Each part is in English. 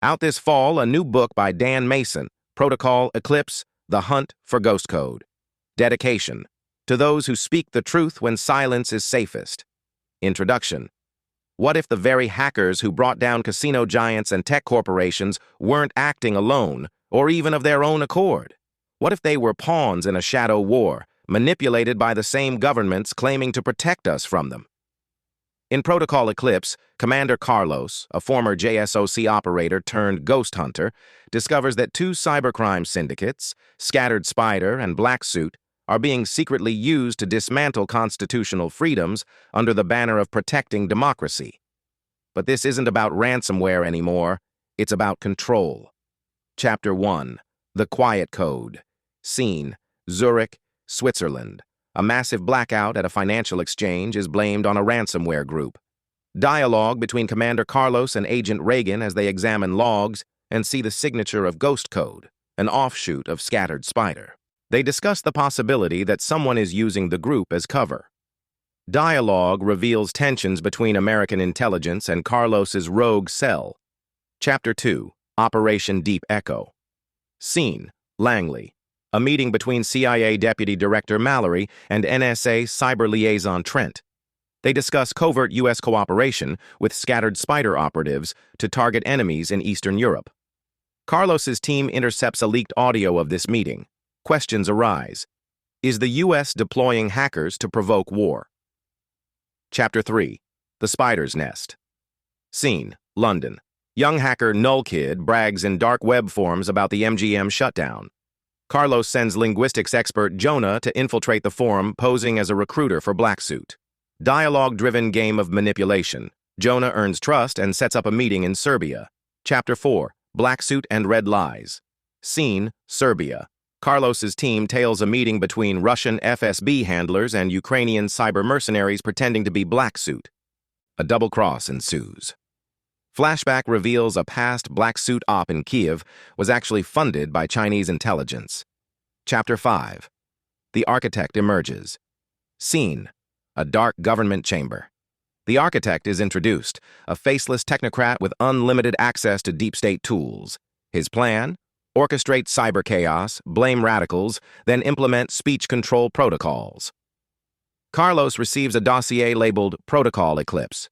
Out this fall, a new book by Dan Mason, Protocol Eclipse, The Hunt for Ghost Code. Dedication: to those who speak the truth when silence is safest. Introduction: what if the very hackers who brought down casino giants and tech corporations weren't acting alone, or even of their own accord? What if they were pawns in a shadow war, manipulated by the same governments claiming to protect us from them? In Protocol Eclipse, Commander Carlos, a former JSOC operator turned ghost hunter, discovers that two cybercrime syndicates, Scattered Spider and Black Suit, are being secretly used to dismantle constitutional freedoms under the banner of protecting democracy. But this isn't about ransomware anymore, it's about control. Chapter 1. The Quiet Code. Scene: Zurich, Switzerland. A massive blackout at a financial exchange is blamed on a ransomware group. Dialogue between Commander Carlos and Agent Reagan as they examine logs and see the signature of Ghost Code, an offshoot of Scattered Spider. They discuss the possibility that someone is using the group as cover. Dialogue reveals tensions between American intelligence and Carlos's rogue cell. Chapter 2. Operation Deep Echo. Scene: Langley. A meeting between CIA Deputy Director Mallory and NSA Cyber Liaison Trent. They discuss covert U.S. cooperation with Scattered Spider operatives to target enemies in Eastern Europe. Carlos's team intercepts a leaked audio of this meeting. Questions arise. Is the U.S. deploying hackers to provoke war? Chapter 3. The Spider's Nest. Scene: London. Young hacker Null Kid brags in dark web forums about the MGM shutdown. Carlos sends linguistics expert Jonah to infiltrate the forum, posing as a recruiter for Black Suit. Dialogue-driven game of manipulation. Jonah earns trust and sets up a meeting in Serbia. Chapter 4. Black Suit and Red Lies. Scene: Serbia. Carlos's team tails a meeting between Russian FSB handlers and Ukrainian cyber mercenaries pretending to be Black Suit. A double cross ensues. Flashback reveals a past Black Suit op in Kiev was actually funded by Chinese intelligence. Chapter 5. The Architect emerges. Scene: a dark government chamber. The Architect is introduced, a faceless technocrat with unlimited access to deep state tools. His plan? Orchestrate cyber chaos, blame radicals, then implement speech control protocols. Carlos receives a dossier labeled Protocol Eclipse.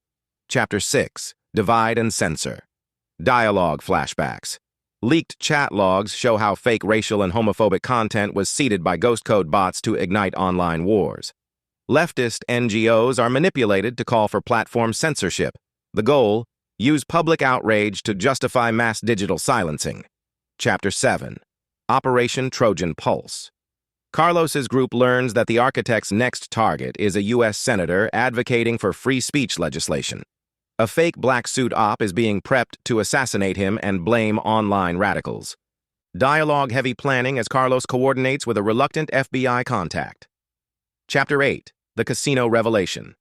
Chapter 6. Divide and Censor. Dialogue flashbacks. Leaked chat logs show how fake racial and homophobic content was seeded by ghost code bots to ignite online wars. Leftist NGOs are manipulated to call for platform censorship. The goal: use public outrage to justify mass digital silencing. Chapter 7. Operation Trojan Pulse. Carlos's group learns that the Architect's next target is a U.S. senator advocating for free speech legislation. A fake Black Suit op is being prepped to assassinate him and blame online radicals. Dialogue-heavy planning as Carlos coordinates with a reluctant FBI contact. Chapter 8. The Casino Revelation.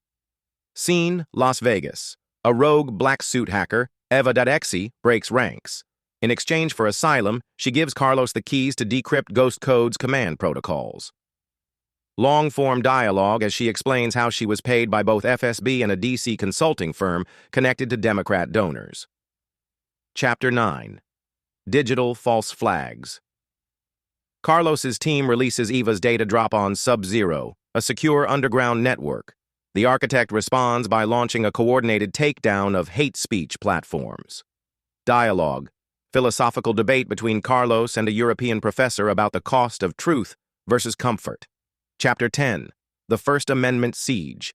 Scene: Las Vegas. A rogue Black Suit hacker, Eva.exe, breaks ranks. In exchange for asylum, she gives Carlos the keys to decrypt Ghost Code's command protocols. Long-form dialogue as she explains how she was paid by both FSB and a DC consulting firm connected to Democrat donors. Chapter 9. Digital False Flags. Carlos's team releases Eva's data drop on Sub-Zero, a secure underground network. The Architect responds by launching a coordinated takedown of hate speech platforms. Dialogue. Philosophical debate between Carlos and a European professor about the cost of truth versus comfort. Chapter 10. The First Amendment Siege.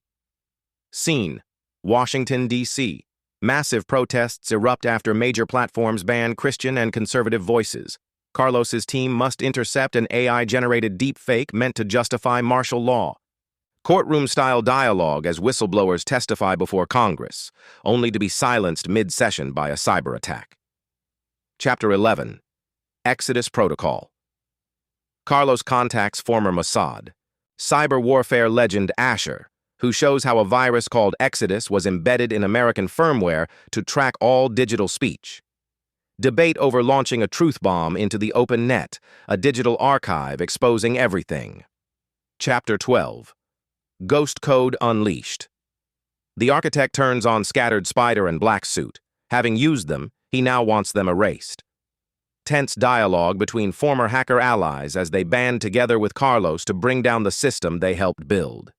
Scene: Washington, D.C. Massive protests erupt after major platforms ban Christian and conservative voices. Carlos's team must intercept an AI-generated deepfake meant to justify martial law. Courtroom-style dialogue as whistleblowers testify before Congress, only to be silenced mid-session by a cyber attack. Chapter 11. Exodus Protocol. Carlos contacts former Mossad cyber warfare legend Asher, who shows how a virus called Exodus was embedded in American firmware to track all digital speech. Debate over launching a truth bomb into the open net, a digital archive exposing everything. Chapter 12. Ghost Code Unleashed. The Architect turns on Scattered Spider and Black Suit. Having used them, He now wants them erased. Tense dialogue between former hacker allies as they band together with Carlos to bring down the system they helped build.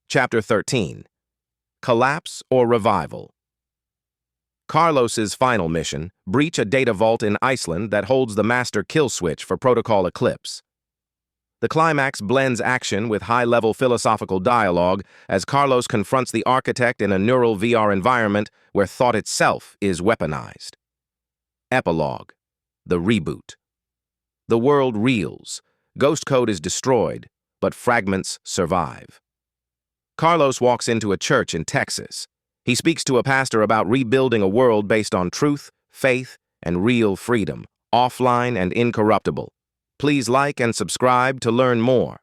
Chapter 13. Collapse or Revival. Carlos's final mission: breach a data vault in Iceland that holds the master kill switch for Protocol Eclipse. The climax blends action with high-level philosophical dialogue as Carlos confronts the architect in a neural VR environment where thought itself is weaponized. Epilogue: the reboot. The world reels. Ghost code is destroyed, but fragments survive. Carlos walks into a church in Texas. He speaks to a pastor about rebuilding a world based on truth, faith, and real freedom, offline and incorruptible. Please like and subscribe to learn more.